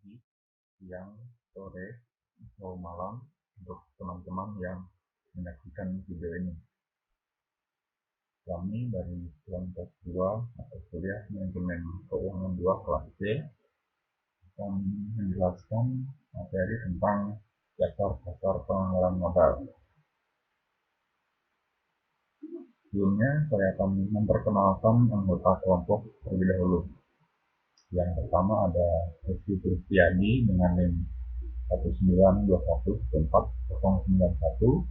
pagi, siang, sore, atau malam untuk teman-teman yang menyaksikan video ini. Kami dari kelompok 2 atau kuliah manajemen keuangan 2 kelas C akan menjelaskan materi tentang dasar-dasar penganggaran modal. Sebelumnya saya akan memperkenalkan anggota kelompok terlebih dahulu. Yang pertama ada Rizky Kristiadi dengan NIM 192144091,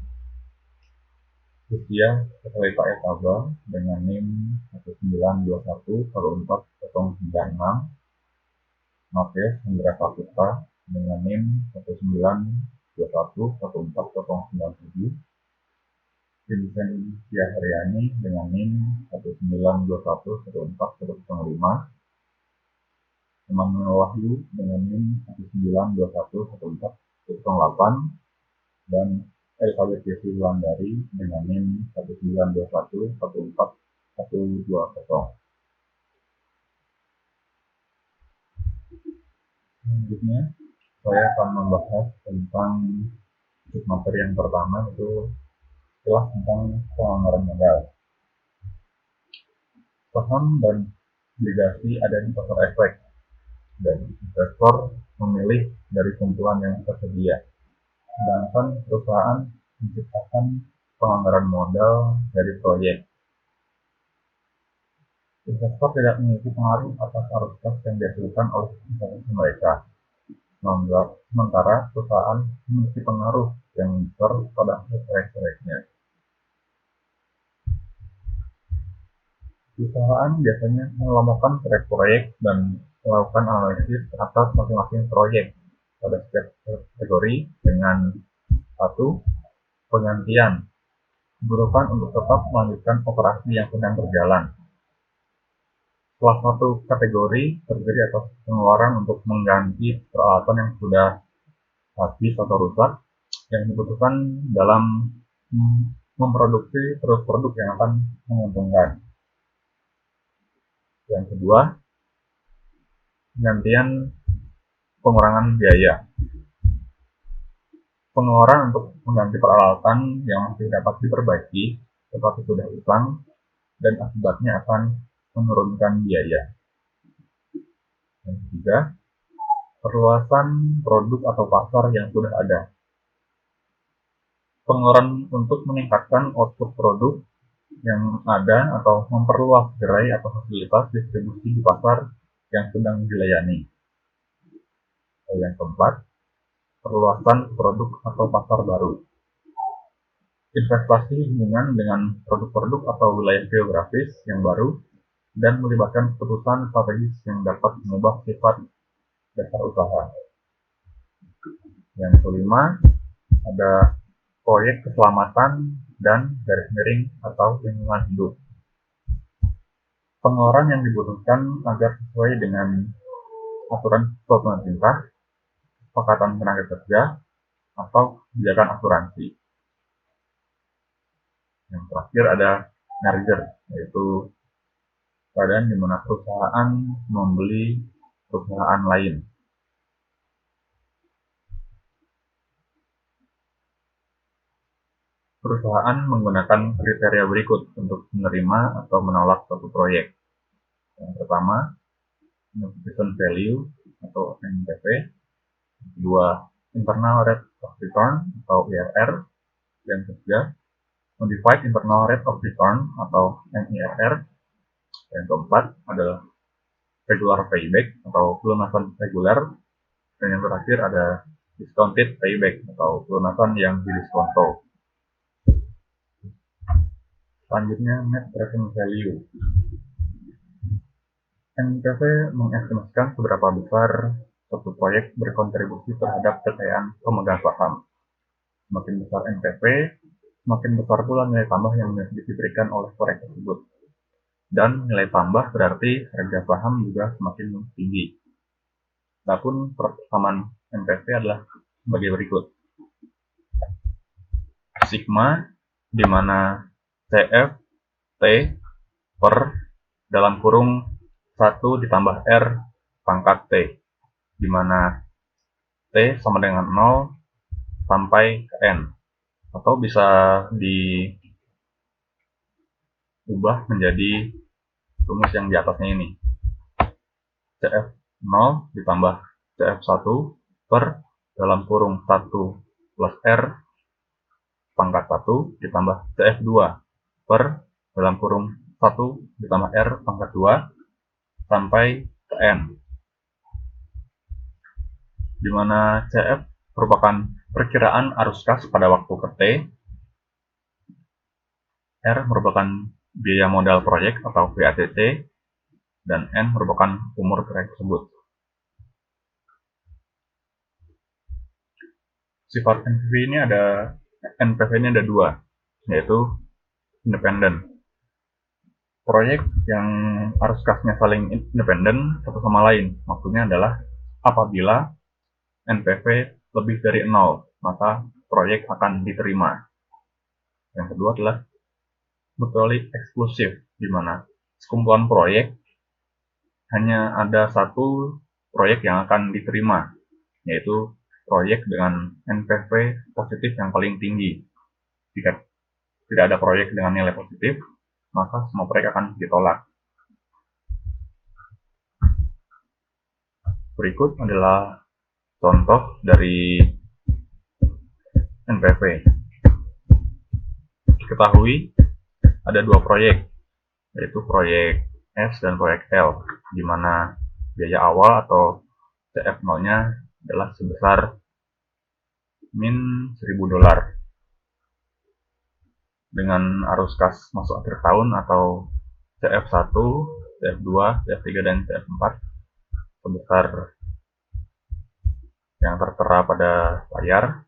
Usia Setelita Etaba dengan NIM 192144096, Matias Hendra Saputra dengan NIM 192144097, Vincent Syahriani dengan NIM 192144005, Emmanuel Wahyu dengan NIM 192144008, dan Elizabeth Yesi Wulandari dengan NIM 192144120. Selanjutnya, saya akan membahas tentang materi yang pertama, yaitu istilah tentang penganggaran modal. Saham dan obligasi ada di pasar efek, dan investor memilih dari kumpulan yang tersedia. Sedangkan perusahaan menciptakan penganggaran modal dari proyek. Investor tidak memiliki pengaruh atas arus kas yang dihasilkan oleh investasi mereka. Sementara perusahaan memiliki pengaruh yang besar pada hasil proyek-proyeknya. Perusahaan biasanya mengelompokkan proyek-proyek dan melakukan analisis atas masing-masing proyek pada setiap kategori dengan satu, penggantian, kebutuhan untuk tetap melanjutkan operasi yang sedang berjalan. Salah satu kategori terdiri atas pengeluaran untuk mengganti peralatan yang sudah habis atau rusak yang dibutuhkan dalam memproduksi produk-produk yang akan menguntungkan. Yang kedua, penggantian pengurangan biaya. Pengeluaran untuk mengganti peralatan yang masih dapat diperbaiki tetapi sudah usang dan akibatnya akan menurunkan biaya. Yang ketiga, perluasan produk atau pasar yang sudah ada. Pengeluaran untuk meningkatkan output produk yang ada atau memperluas gerai atau fasilitas distribusi di pasar yang sedang dilayani. Yang keempat, perluasan produk atau pasar baru. Investasi hubungan dengan produk-produk atau wilayah geografis yang baru dan melibatkan keputusan strategis yang dapat mengubah sifat dasar usaha. Yang kelima, ada proyek keselamatan dan garis miring atau lingkungan hidup. Pengeluaran yang dibutuhkan agar sesuai dengan aturan keselamatan perintah, kesepakatan tenaga kerja, atau kebijakan asuransi. Yang terakhir ada merger, yaitu keadaan di mana perusahaan membeli perusahaan lain. Perusahaan menggunakan kriteria berikut untuk menerima atau menolak suatu proyek. Yang pertama, net present value atau NPV. Kedua, internal rate of return atau IRR. Yang ketiga, modified internal rate of return atau MIRR. Yang keempat adalah regular payback atau pelunasan reguler. Dan yang terakhir ada discounted payback atau pelunasan yang didiskonto. Selanjutnya, net present value. NPV mengestimasikan seberapa besar suatu proyek berkontribusi terhadap kekayaan pemegang saham. Semakin besar NPV, semakin besar pula nilai tambah yang diberikan oleh proyek tersebut. Dan nilai tambah berarti harga saham juga semakin tinggi. Adapun persamaan NPV adalah sebagai berikut. Sigma, di mana CF T per dalam kurung 1 ditambah R pangkat T, di mana T sama dengan 0 sampai ke N. Atau bisa diubah menjadi rumus yang di atasnya ini. CF0 ditambah CF1 per dalam kurung 1 plus R pangkat 1 ditambah CF2 per dalam kurung 1 ditambah R pangkat 2 sampai ke N, di mana CF merupakan perkiraan arus kas pada waktu ke T, R merupakan biaya modal proyek atau VATC, dan N merupakan umur proyek tersebut. Sifat NPV ini ada dua, yaitu independen. Proyek yang arus kasnya saling independen satu sama lain, maksudnya adalah apabila NPV lebih dari 0, maka proyek akan diterima. Yang kedua adalah mutually eksklusif, di mana sekumpulan proyek hanya ada satu proyek yang akan diterima, yaitu proyek dengan NPV positif yang paling tinggi. Jika tidak ada proyek dengan nilai positif, maka semua proyek akan ditolak. Berikut adalah contoh dari NPV. Diketahui ada dua proyek, yaitu proyek S dan proyek L, di mana biaya awal atau CF0-nya adalah sebesar min $1.000 dengan arus kas masuk akhir tahun atau CF1, CF2, CF3, dan CF4 sebesar yang tertera pada layar,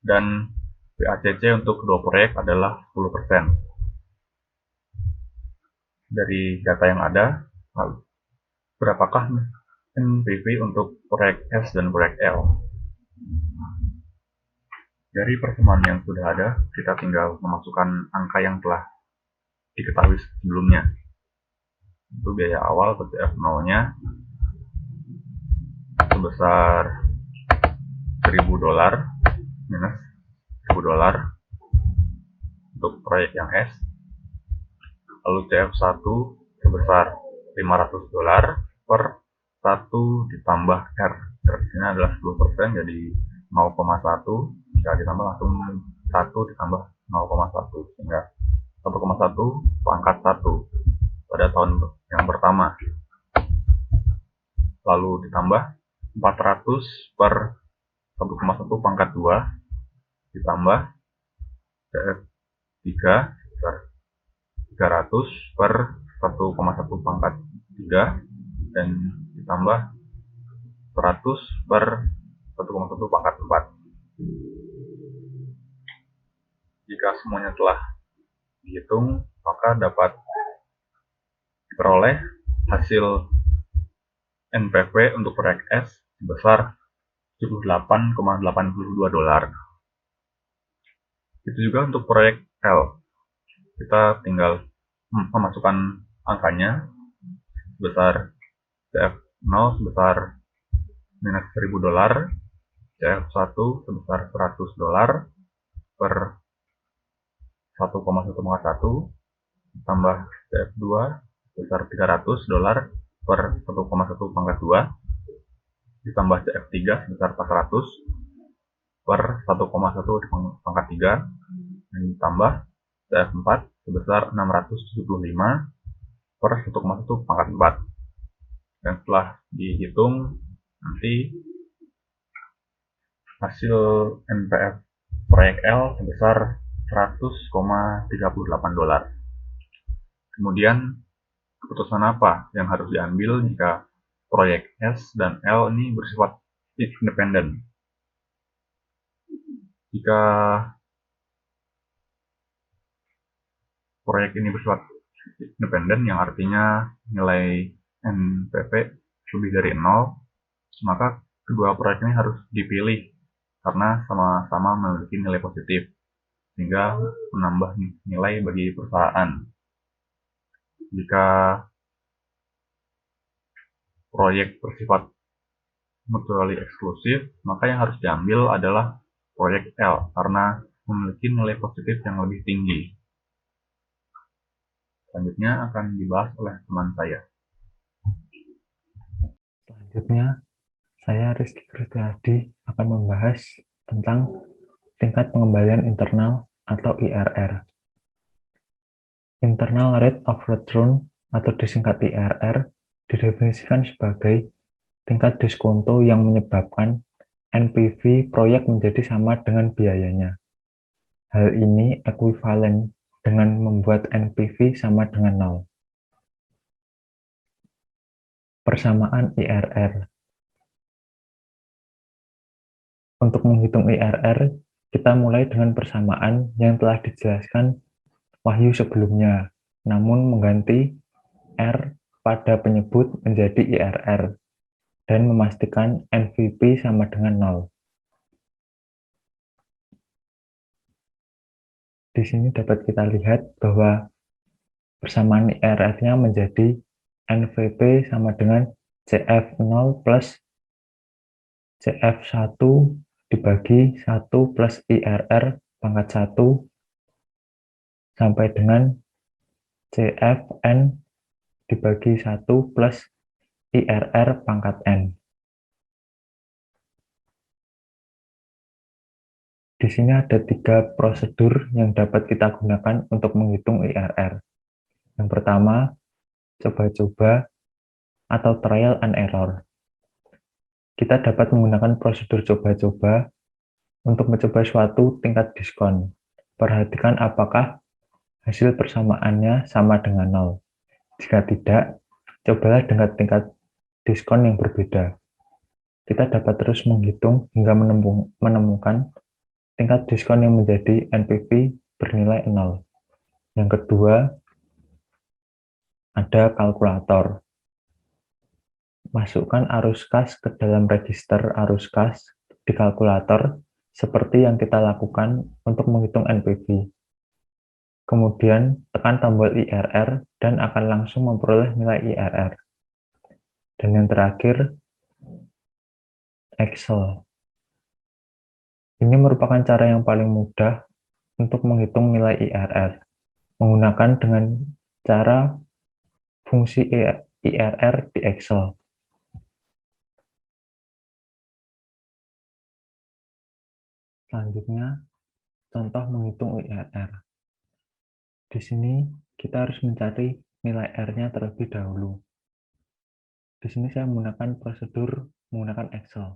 dan VACC untuk kedua proyek adalah 10%. Dari data yang ada, berapakah NPV untuk proyek S dan proyek L? Dari persamaan yang sudah ada, kita tinggal memasukkan angka yang telah diketahui sebelumnya. Itu biaya awal atau CF0-nya sebesar $1.000 minus $1.000 untuk proyek yang S. Lalu CF1 sebesar $500 per 1 ditambah R. R-nya adalah 10%, jadi 0,1. Jika ditambah langsung 1 ditambah 0,1, sehingga 1,1 pangkat 1 pada tahun yang pertama. Lalu ditambah 400 per 1,1 pangkat 2 ditambah CF3 sebesar 300 per 1,1 pangkat 3 dan ditambah 100 per 1,1 pangkat 4. Jika semuanya telah dihitung, maka dapat diperoleh hasil NPV untuk proyek S sebesar $78,82. Itu juga untuk proyek L. Kita tinggal memasukkan angkanya sebesar CF0 sebesar minus $1.000, CF1 sebesar $100 per 1,1 tambah CF2 sebesar $300 per 1,1 pangkat 2 ditambah CF3 sebesar 400 per 1,1 pangkat 3 dan ditambah CF4 sebesar 675 per 1,1 pangkat 4. Dan setelah dihitung, nanti hasil NPV proyek L sebesar $100,38. Kemudian keputusan apa yang harus diambil jika proyek S dan L ini bersifat independen? Jika proyek ini bersifat independen, yang artinya nilai NPV lebih dari 0, maka kedua proyek ini harus dipilih karena sama-sama memiliki nilai positif, sehingga menambah nilai bagi perusahaan. Jika proyek bersifat mutually eksklusif, maka yang harus diambil adalah proyek L karena memiliki nilai positif yang lebih tinggi. Selanjutnya akan dibahas oleh teman saya. Selanjutnya, saya Rizky Krisdayanti akan membahas tentang tingkat pengembalian internal atau IRR. Internal Rate of Return atau disingkat IRR didefinisikan sebagai tingkat diskonto yang menyebabkan NPV proyek menjadi sama dengan biayanya. Hal ini ekuivalen dengan membuat NPV sama dengan 0. Persamaan IRR. Untuk menghitung IRR, kita mulai dengan persamaan yang telah dijelaskan Wahyu sebelumnya, namun mengganti R pada penyebut menjadi IRR dan memastikan NVP sama dengan 0. Di sini dapat kita lihat bahwa persamaan IRR-nya menjadi NVP sama dengan CF0 plus CF1 dibagi 1 plus IRR pangkat 1 sampai dengan CFN dibagi 1 plus IRR pangkat N. Di sini ada 3 prosedur yang dapat kita gunakan untuk menghitung IRR. Yang pertama, coba-coba atau trial and error. Kita dapat menggunakan prosedur coba-coba untuk mencoba suatu tingkat diskon. Perhatikan apakah hasil persamaannya sama dengan 0. Jika tidak, cobalah dengan tingkat diskon yang berbeda. Kita dapat terus menghitung hingga menemukan tingkat diskon yang menjadi NPV bernilai 0. Yang kedua, ada kalkulator. Masukkan arus kas ke dalam register arus kas di kalkulator seperti yang kita lakukan untuk menghitung NPV. Kemudian tekan tombol IRR dan akan langsung memperoleh nilai IRR. Dan yang terakhir, Excel. Ini merupakan cara yang paling mudah untuk menghitung nilai IRR, menggunakan dengan cara fungsi IRR di Excel. Selanjutnya, contoh menghitung IRR. Di sini kita harus mencari nilai R-nya terlebih dahulu. Di sini saya menggunakan prosedur menggunakan Excel.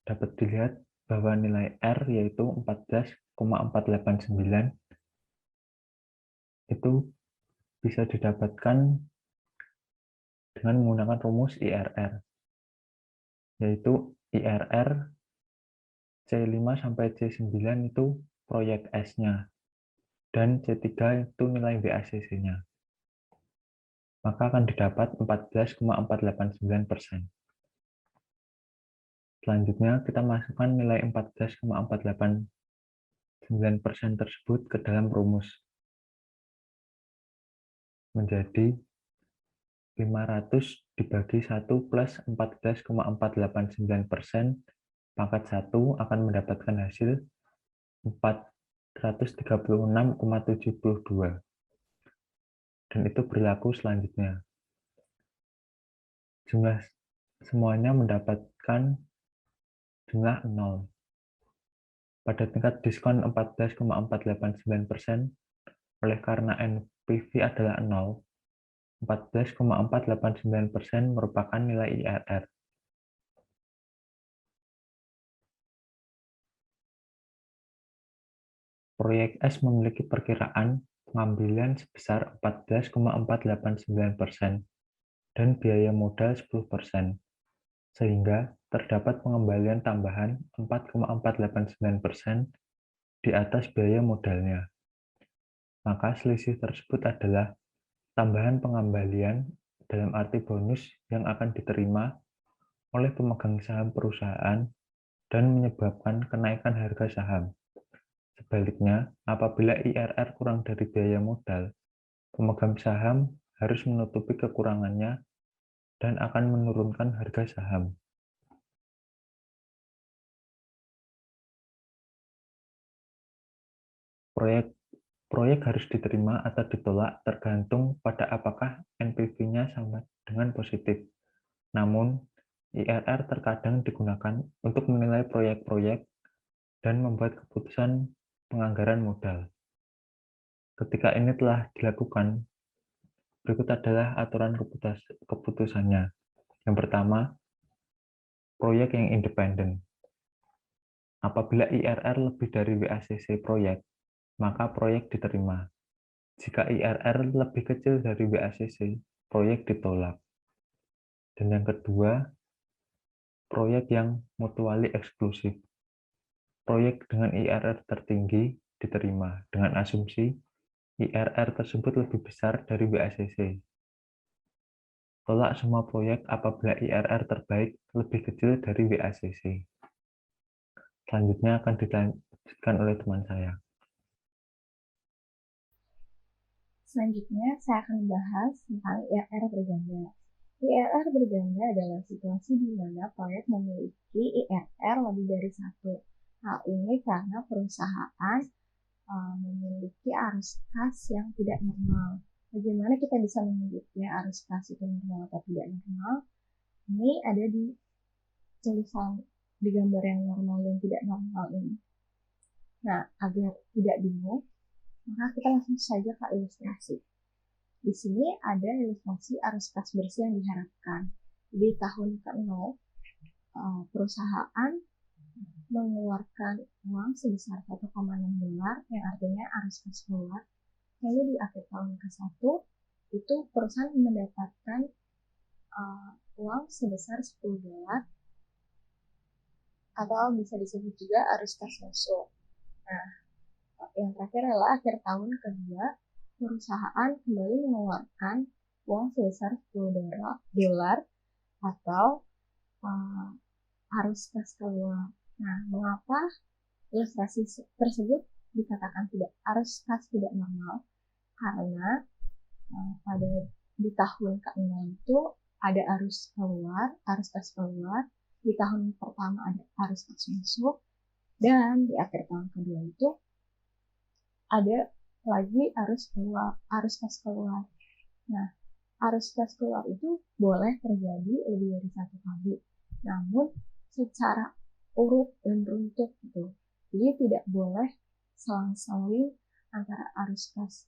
Dapat dilihat bahwa nilai R yaitu 14,489 itu bisa didapatkan dengan menggunakan rumus IRR, yaitu IRR C5 sampai C9 itu proyek S-nya, dan C3 itu nilai BACC-nya. Maka akan didapat 14,489%. Selanjutnya, kita masukkan nilai 14,489% tersebut ke dalam rumus. Menjadi 500 dibagi 1 plus 14,489% pangkat 1 akan mendapatkan hasil 436,72. Dan itu berlaku selanjutnya. Jumlah semuanya mendapatkan jumlah 0. Pada tingkat diskon 14,489%, oleh karena NPV adalah 0, 14,489% merupakan nilai IRR. Proyek S memiliki perkiraan pengambilan sebesar 14,489% dan biaya modal 10%, sehingga terdapat pengembalian tambahan 4,489% di atas biaya modalnya. Maka selisih tersebut adalah tambahan pengembalian dalam arti bonus yang akan diterima oleh pemegang saham perusahaan dan menyebabkan kenaikan harga saham. Sebaliknya, apabila IRR kurang dari biaya modal, pemegang saham harus menutupi kekurangannya dan akan menurunkan harga saham. Proyek harus diterima atau ditolak tergantung pada apakah NPV-nya sama dengan positif. Namun, IRR terkadang digunakan untuk menilai proyek-proyek dan membuat keputusan penganggaran modal. Ketika ini telah dilakukan, berikut adalah aturan keputusannya. Yang pertama, proyek yang independen. Apabila IRR lebih dari WACC proyek, maka proyek diterima. Jika IRR lebih kecil dari WACC, proyek ditolak. Dan yang kedua, proyek yang mutually eksklusif. Proyek dengan IRR tertinggi diterima dengan asumsi IRR tersebut lebih besar dari WACC. Tolak semua proyek apabila IRR terbaik lebih kecil dari WACC. Selanjutnya akan dilanjutkan oleh teman saya. Selanjutnya, saya akan membahas tentang IRR berganda. IRR berganda adalah situasi di mana proyek memiliki IRR lebih dari satu. Hal ini karena perusahaan memiliki arus kas yang tidak normal. Bagaimana kita bisa memiliki arus kas itu normal atau tidak normal? Ini ada di tulisan di gambar yang normal dan tidak normal ini. Nah, agar tidak bingung, maka kita langsung saja ke ilustrasi. Di sini ada ilustrasi arus kas bersih yang diharapkan. Di tahun ke-0, perusahaan mengeluarkan uang sebesar $1,6, yang artinya arus kas keluar. Lalu di akhir tahun ke-1, itu perusahaan mendapatkan uang sebesar $10, atau bisa disebut juga arus kas masuk. Nah, yang terakhir adalah akhir tahun kedua, perusahaan kembali mengeluarkan uang sebesar $10 atau arus kas keluar. Nah, mengapa ilustrasi tersebut dikatakan arus kas tidak normal? Karena pada di tahun ke-6 itu ada arus kas keluar, di tahun pertama ada arus kas masuk, dan di akhir tahun kedua itu ada lagi arus kas keluar. Nah, arus kas keluar itu boleh terjadi lebih dari satu kali, namun secara urut dan runtut gitu. Jadi tidak boleh selang-seling antara arus kas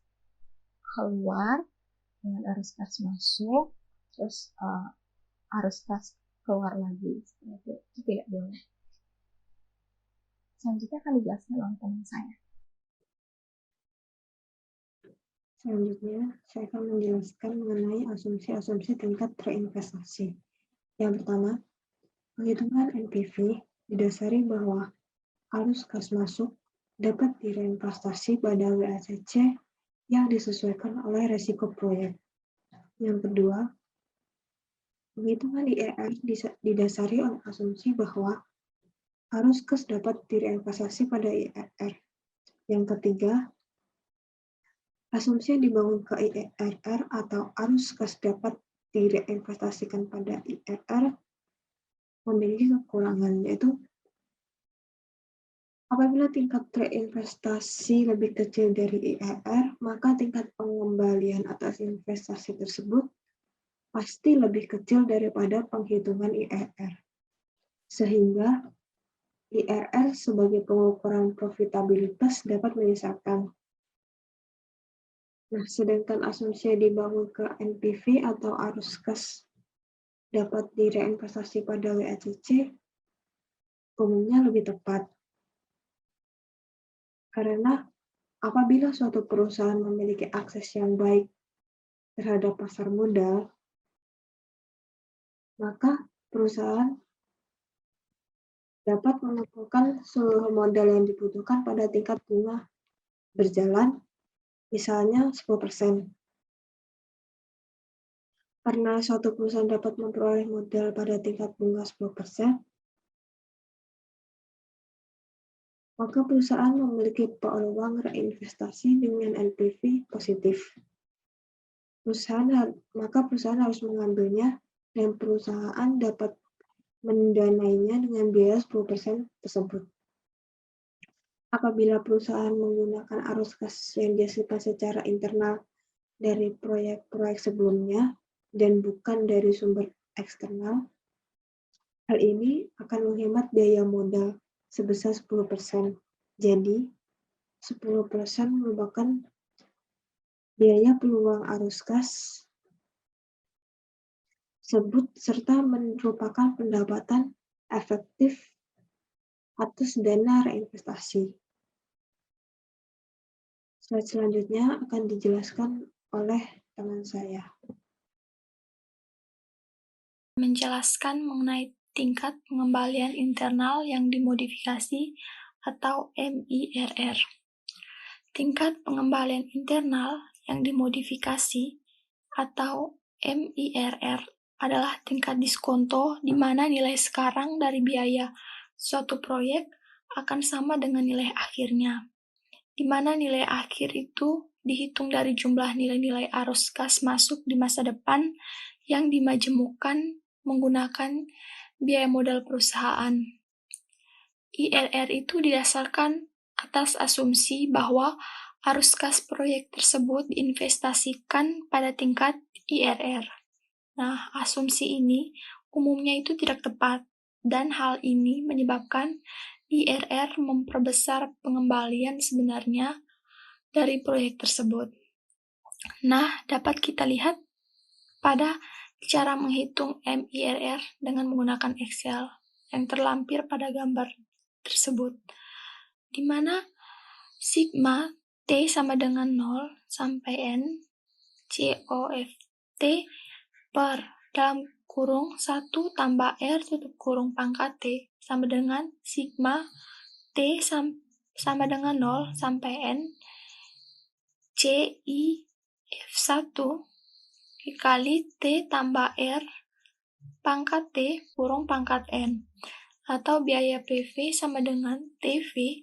keluar dengan arus kas masuk, terus arus kas keluar lagi. Itu tidak boleh. Selanjutnya akan dijelaskan oleh teman saya. Selanjutnya, saya akan menjelaskan mengenai asumsi-asumsi tingkat reinvestasi. Yang pertama, penghitungan NPV didasari bahwa arus kas masuk dapat direinvestasi pada WACC yang disesuaikan oleh risiko proyek. Yang kedua, penghitungan IRR didasari oleh asumsi bahwa arus kas dapat direinvestasi pada IRR. Yang ketiga, asumsi yang dibangun ke IRR atau arus kas dapat direinvestasikan pada IRR memiliki kekurangan, yaitu apabila tingkat reinvestasi lebih kecil dari IRR, maka tingkat pengembalian atas investasi tersebut pasti lebih kecil daripada penghitungan IRR. Sehingga IRR sebagai pengukuran profitabilitas dapat menyesatkan. Nah, sedangkan asumsi yang dibangun ke NPV atau arus kas dapat direinvestasi pada WACC umumnya lebih tepat. Karena apabila suatu perusahaan memiliki akses yang baik terhadap pasar modal, maka perusahaan dapat mengumpulkan seluruh modal yang dibutuhkan pada tingkat bunga berjalan, misalnya 10%. Karena suatu perusahaan dapat memperoleh modal pada tingkat bunga 10%, maka perusahaan memiliki peluang reinvestasi dengan NPV positif. Maka perusahaan harus mengambilnya dan perusahaan dapat mendanainya dengan biaya 10% tersebut. apabila perusahaan menggunakan arus kas yang dihasilkan secara internal dari proyek-proyek sebelumnya dan bukan dari sumber eksternal, hal ini akan menghemat biaya modal sebesar 10%. Jadi, 10% merupakan biaya peluang arus kas tersebut serta merupakan pendapatan efektif atas dana reinvestasi. Slide selanjutnya akan dijelaskan oleh teman saya. Menjelaskan mengenai tingkat pengembalian internal yang dimodifikasi atau MIRR. Tingkat pengembalian internal yang dimodifikasi atau MIRR adalah tingkat diskonto di mana nilai sekarang dari biaya suatu proyek akan sama dengan nilai akhirnya, di mana nilai akhir itu dihitung dari jumlah nilai-nilai arus kas masuk di masa depan yang dimajemukkan menggunakan biaya modal perusahaan. IRR itu didasarkan atas asumsi bahwa arus kas proyek tersebut diinvestasikan pada tingkat IRR. Nah, asumsi ini umumnya itu tidak tepat, dan hal ini menyebabkan IRR memperbesar pengembalian sebenarnya dari proyek tersebut. Nah, dapat kita lihat pada cara menghitung MIRR dengan menggunakan Excel yang terlampir pada gambar tersebut, di mana sigma T sama dengan 0 sampai N COFT per dalam kurung 1 tambah R tutup kurung pangkat T sama dengan sigma T sama dengan 0 sampai N CIF1 dikali T tambah R pangkat T kurung pangkat N, atau biaya PV sama dengan TV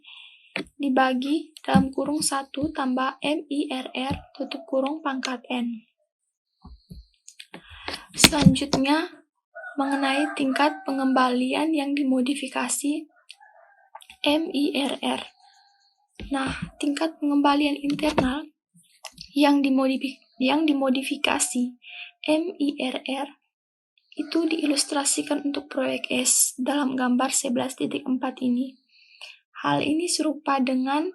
dibagi dalam kurung 1 tambah MIRR tutup kurung pangkat N. Selanjutnya, mengenai tingkat pengembalian yang dimodifikasi MIRR. Nah, tingkat pengembalian internal yang dimodifikasi MIRR itu diilustrasikan untuk proyek S dalam gambar 11.4 ini. Hal ini serupa dengan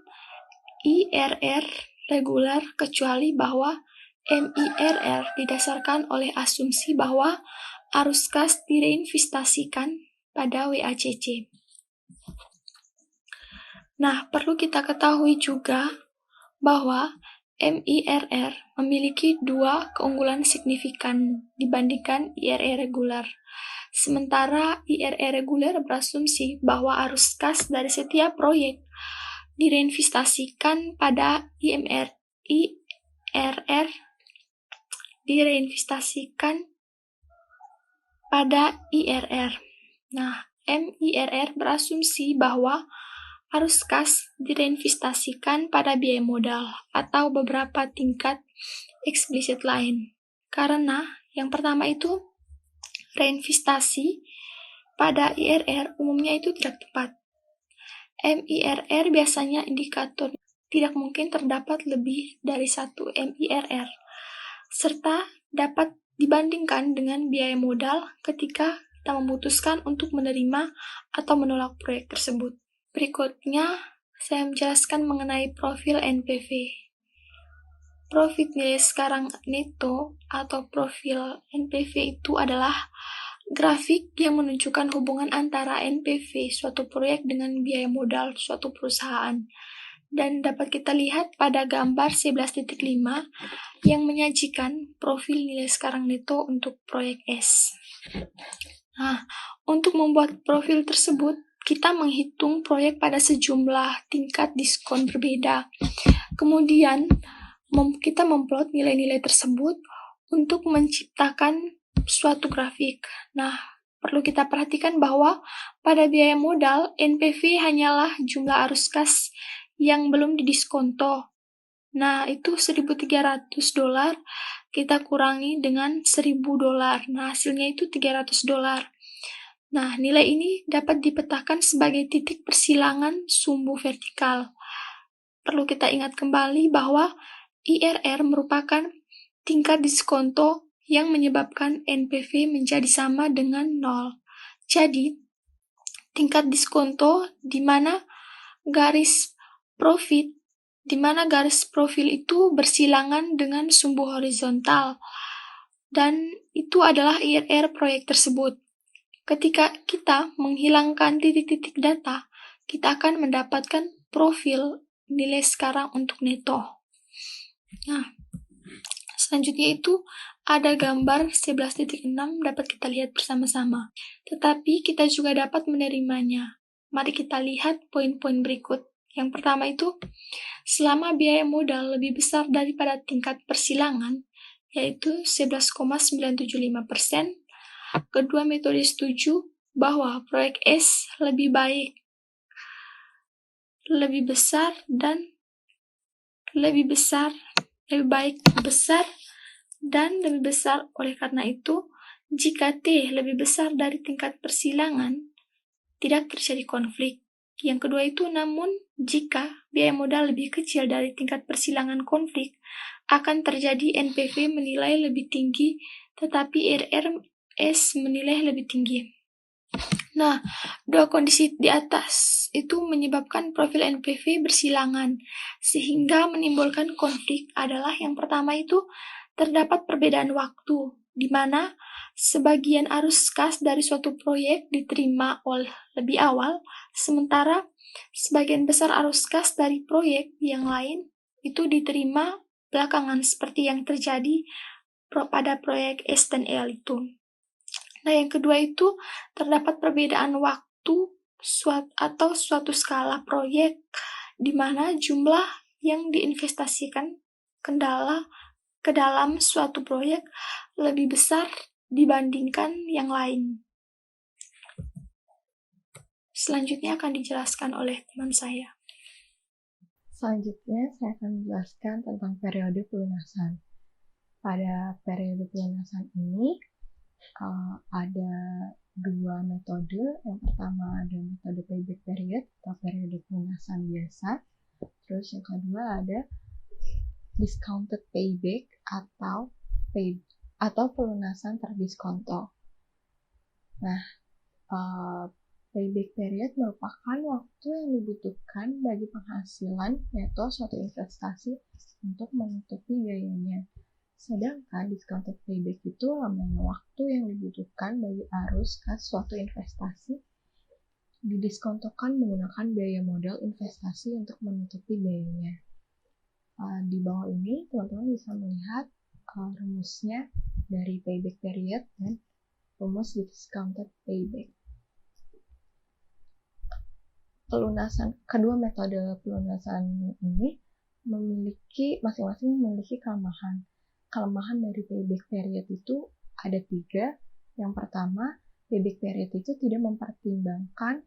IRR reguler kecuali bahwa MIRR didasarkan oleh asumsi bahwa arus kas direinvestasikan pada WACC. Nah, perlu kita ketahui juga bahwa MIRR memiliki dua keunggulan signifikan dibandingkan IRR reguler. Sementara IRR reguler berasumsi bahwa arus kas dari setiap proyek direinvestasikan pada IRR direinvestasikan pada IRR. Nah, MIRR berasumsi bahwa arus kas direinvestasikan pada biaya modal atau beberapa tingkat eksplisit lain. Karena yang pertama itu reinvestasi pada IRR umumnya itu tidak tepat. MIRR biasanya indikator tidak mungkin terdapat lebih dari satu MIRR, serta dapat dibandingkan dengan biaya modal ketika kita memutuskan untuk menerima atau menolak proyek tersebut. Berikutnya, saya menjelaskan mengenai profil NPV. Profit nilai sekarang neto atau profil NPV itu adalah grafik yang menunjukkan hubungan antara NPV suatu proyek dengan biaya modal suatu perusahaan. Dan dapat kita lihat pada gambar 11.5 yang menyajikan profil nilai sekarang neto untuk proyek S. Nah, untuk membuat profil tersebut, kita menghitung proyek pada sejumlah tingkat diskon berbeda. Kemudian, kita memplot nilai-nilai tersebut untuk menciptakan suatu grafik. Nah, perlu kita perhatikan bahwa pada biaya modal, NPV hanyalah jumlah arus kas yang belum didiskonto. Nah, itu $1.300 kita kurangi dengan $1.000. Nah, hasilnya itu $300. Nah, nilai ini dapat dipetakan sebagai titik persilangan sumbu vertikal. Perlu kita ingat kembali bahwa IRR merupakan tingkat diskonto yang menyebabkan NPV menjadi sama dengan 0. Jadi, tingkat diskonto di mana garis profil itu bersilangan dengan sumbu horizontal, dan itu adalah IRR proyek tersebut. Ketika kita menghilangkan titik-titik data, kita akan mendapatkan profil nilai sekarang untuk neto. Nah, selanjutnya itu ada gambar 11.6 dapat kita lihat bersama-sama. Tetapi kita juga dapat menerimanya. Mari kita lihat poin-poin berikut. Yang pertama itu, selama biaya modal lebih besar daripada tingkat persilangan, yaitu 11,975%, kedua metode setuju bahwa proyek S lebih baik, lebih besar, dan lebih besar. Oleh karena itu, jika T lebih besar dari tingkat persilangan, tidak terjadi konflik. Yang kedua itu, namun jika biaya modal lebih kecil dari tingkat persilangan konflik, akan terjadi NPV menilai lebih tinggi, tetapi IRRS menilai lebih tinggi. Nah, dua kondisi di atas itu menyebabkan profil NPV bersilangan, sehingga menimbulkan konflik adalah yang pertama itu terdapat perbedaan waktu, di mana sebagian arus kas dari suatu proyek diterima lebih awal, sementara sebagian besar arus kas dari proyek yang lain itu diterima belakangan, seperti yang terjadi pada proyek S dan L itu. Nah, yang kedua itu terdapat perbedaan waktu atau suatu skala proyek di mana jumlah yang diinvestasikan ke dalam suatu proyek lebih besar dibandingkan yang lain. Selanjutnya akan dijelaskan oleh teman saya. Selanjutnya saya akan menjelaskan tentang periode pelunasan. Pada periode pelunasan ini ada dua metode. Yang pertama ada metode payback period atau periode pelunasan biasa. Terus yang kedua ada discounted payback atau pelunasan terdiskonto. Nah, payback period merupakan waktu yang dibutuhkan bagi penghasilan neto suatu investasi untuk menutupi biayanya. Sedangkan discounted payback itu namanya waktu yang dibutuhkan bagi arus kas suatu investasi didiskontokan menggunakan biaya modal investasi untuk menutupi biayanya. Di bawah ini teman-teman bisa melihat rumusnya dari payback period dan rumus discounted payback. Kedua metode pelunasan ini masing-masing memiliki kelemahan. Kelemahan dari payback period itu ada 3. Yang pertama, payback period itu tidak mempertimbangkan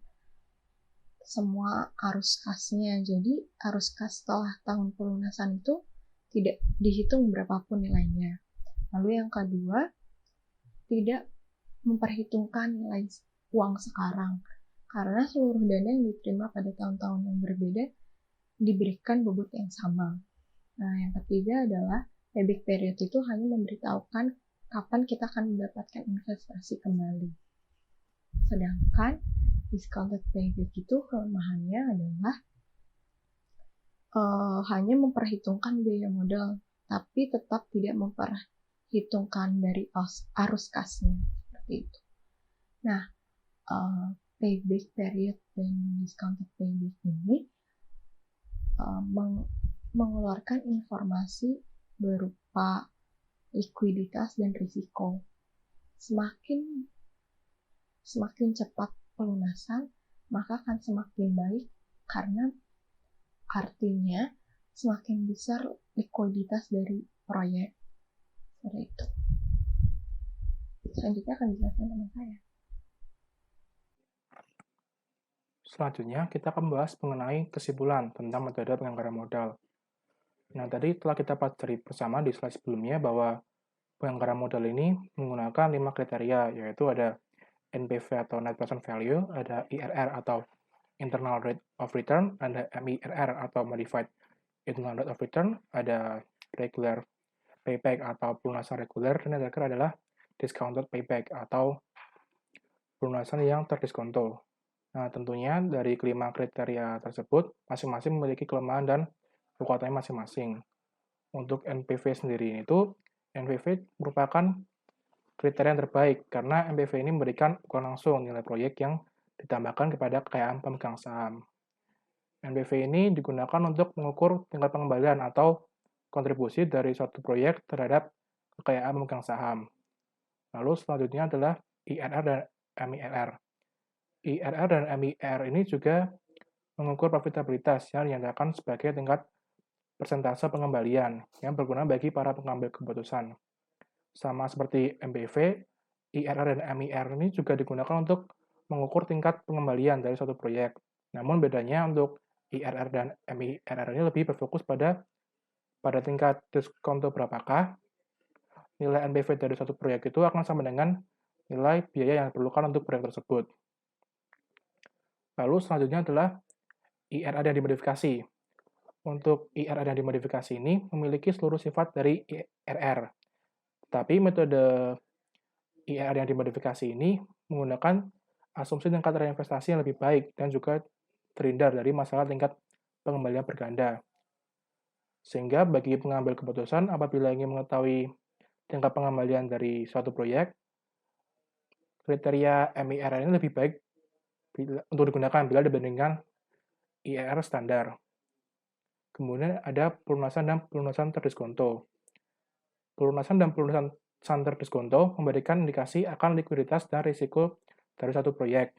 semua arus kasnya. Jadi, arus kas setelah tahun pelunasan itu tidak dihitung berapapun nilainya. Lalu yang kedua, tidak memperhitungkan nilai uang sekarang, karena seluruh dana yang diterima pada tahun-tahun yang berbeda diberikan bobot yang sama. Nah, yang ketiga adalah payback period itu hanya memberitahukan kapan kita akan mendapatkan investasi kembali. Sedangkan discounted payback itu kelemahannya adalah hanya memperhitungkan biaya modal, tapi tetap tidak memperhitungkan dari arus kasnya, seperti itu. Nah, payback period dan discounted payback ini mengeluarkan informasi berupa likuiditas dan risiko. Semakin cepat pelunasan, maka akan semakin baik, karena artinya semakin besar likuiditas dari proyek. Seperti itu. Selanjutnya akan dijelaskan teman saya. Selanjutnya, kita akan membahas mengenai kesimpulan tentang metode penganggaran modal. Nah, tadi telah kita pelajari bersama di slide sebelumnya bahwa penganggaran modal ini menggunakan 5 kriteria, yaitu ada NPV atau Net Present Value, ada IRR atau Internal Rate of Return, ada MIRR atau Modified Internal Rate of Return, ada Regular Payback atau pelunasan reguler, dan yang terakhir adalah Discounted Payback atau pelunasan yang terdiskonto. Nah, tentunya dari kelima kriteria tersebut, masing-masing memiliki kelemahan dan kekuatannya masing-masing. Untuk NPV sendiri itu, NPV merupakan kriteria yang terbaik, karena NPV ini memberikan bukan langsung nilai proyek yang ditambahkan kepada kekayaan pemegang saham. NPV ini digunakan untuk mengukur tingkat pengembalian atau kontribusi dari suatu proyek terhadap kekayaan pemegang saham. Lalu selanjutnya adalah IRR dan MIRR. IRR dan MIR ini juga mengukur profitabilitas yang dinyatakan sebagai tingkat persentase pengembalian yang berguna bagi para pengambil keputusan. Sama seperti NPV, IRR dan MIR ini juga digunakan untuk mengukur tingkat pengembalian dari suatu proyek. Namun bedanya untuk IRR dan MIRR ini lebih berfokus pada tingkat diskonto berapakah nilai NPV dari suatu proyek itu akan sama dengan nilai biaya yang diperlukan untuk proyek tersebut. Lalu selanjutnya adalah IRR yang dimodifikasi. Untuk IRR yang dimodifikasi ini memiliki seluruh sifat dari IRR. Tapi metode IRR yang dimodifikasi ini menggunakan asumsi tingkat reinvestasi yang lebih baik dan juga terhindar dari masalah tingkat pengembalian berganda. Sehingga bagi pengambil keputusan apabila ingin mengetahui tingkat pengembalian dari suatu proyek, kriteria MIRR ini lebih baik untuk digunakan bila dibandingkan IRR standar. Kemudian ada pelunasan dan pelunasan terdiskonto. Pelunasan dan pelunasan terdiskonto memberikan indikasi akan likuiditas dan risiko dari satu proyek.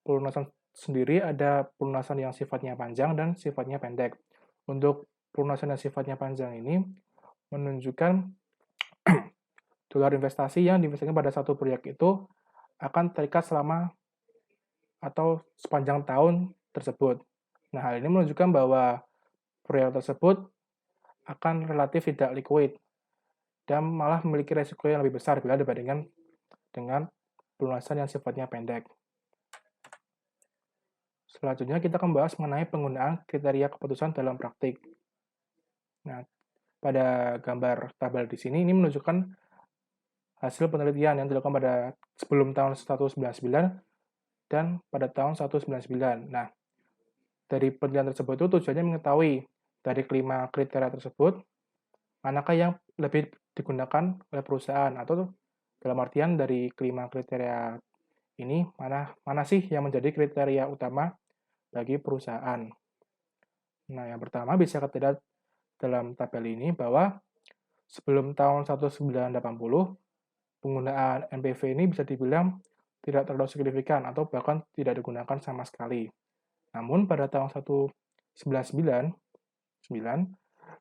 Pelunasan sendiri ada pelunasan yang sifatnya panjang dan sifatnya pendek. Untuk pelunasan yang sifatnya panjang ini menunjukkan dolar investasi yang diinvestasikan pada satu proyek itu akan terikat selama atau sepanjang tahun tersebut. Nah, hal ini menunjukkan bahwa proyek tersebut akan relatif tidak liquid dan malah memiliki risiko yang lebih besar bila dibandingkan dengan pelunasan yang sifatnya pendek. Selanjutnya kita akan membahas mengenai penggunaan kriteria keputusan dalam praktik. Nah, pada gambar tabel di sini ini menunjukkan hasil penelitian yang dilakukan pada sebelum tahun 1999 dan pada tahun 1999. Nah, dari penelitian tersebut itu tujuannya mengetahui dari kelima kriteria tersebut manakah yang lebih digunakan oleh perusahaan, atau dalam artian dari kelima kriteria ini mana sih yang menjadi kriteria utama bagi perusahaan. Nah, yang pertama bisa kita lihat dalam tabel ini bahwa sebelum tahun 1980 penggunaan NPV ini bisa dibilang tidak terlalu signifikan atau bahkan tidak digunakan sama sekali. Namun pada tahun 1999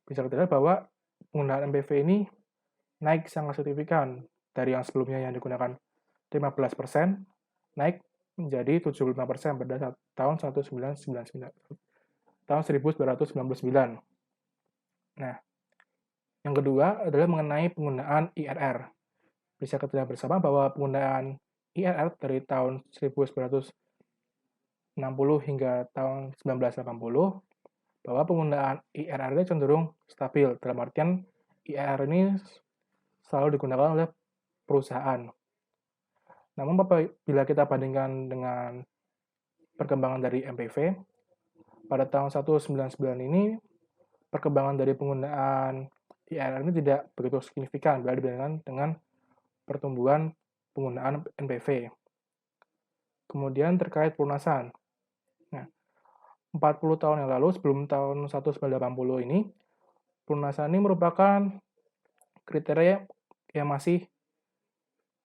bisa kita lihat bahwa penggunaan NPV ini naik sangat signifikan dari yang sebelumnya yang digunakan 15% naik menjadi 75% pada tahun 1999. Nah, yang kedua adalah mengenai penggunaan IRR. Bisa kita lihat bersama bahwa penggunaan IRR dari tahun 1960 hingga tahun 1980 bahwa penggunaan IRR ini cenderung stabil. Dalam artian IRR ini selalu digunakan oleh perusahaan. Namun bila kita bandingkan dengan perkembangan dari NPV, pada tahun 1999 ini perkembangan dari penggunaan IRR ini tidak begitu signifikan bila dibandingkan dengan pertumbuhan penggunaan NPV. Kemudian terkait pelunasan. Nah, 40 tahun yang lalu sebelum tahun 1980 ini, pelunasan ini merupakan kriteria yang masih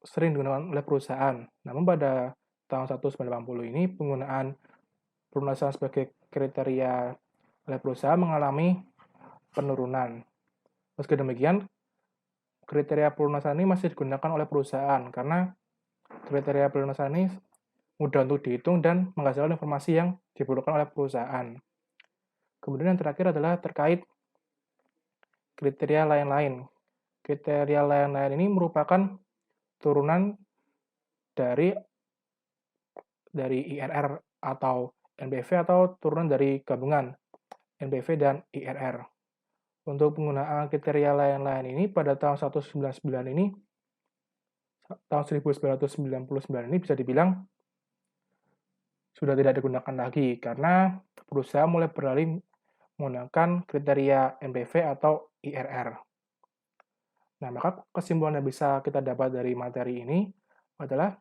sering digunakan oleh perusahaan. Namun pada tahun 1980 ini penggunaan pelunasan sebagai kriteria oleh perusahaan mengalami penurunan. Meski demikian, kriteria pelunasan ini masih digunakan oleh perusahaan karena kriteria pelunasan ini mudah untuk dihitung dan menghasilkan informasi yang diperlukan oleh perusahaan. Kemudian yang terakhir adalah terkait kriteria lain-lain. Kriteria lain-lain ini merupakan turunan dari IRR atau NBV atau turunan dari gabungan NBV dan IRR. Untuk penggunaan kriteria lain-lain ini pada tahun 1999 ini, tahun 1999 ini bisa dibilang sudah tidak digunakan lagi karena perusahaan mulai beralih menggunakan kriteria NBV atau IRR. Nah, maka kesimpulan yang bisa kita dapat dari materi ini adalah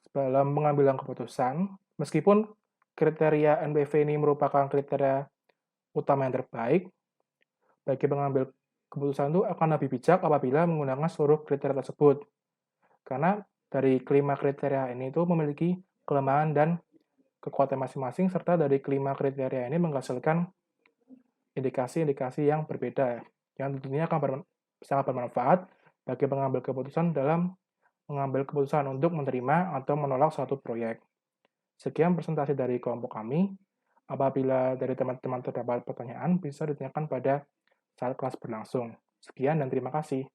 dalam pengambilan keputusan, meskipun kriteria NBV ini merupakan kriteria utama yang terbaik, bagi pengambil keputusan itu akan lebih bijak apabila menggunakan seluruh kriteria tersebut. Karena dari kelima kriteria ini itu memiliki kelemahan dan kekuatan masing-masing, serta dari kelima kriteria ini menghasilkan indikasi-indikasi yang berbeda, yang tentunya akan sangat bermanfaat bagi pengambil keputusan dalam mengambil keputusan untuk menerima atau menolak suatu proyek. Sekian presentasi dari kelompok kami. Apabila dari teman-teman terdapat pertanyaan, bisa ditanyakan pada saat kelas berlangsung. Sekian dan terima kasih.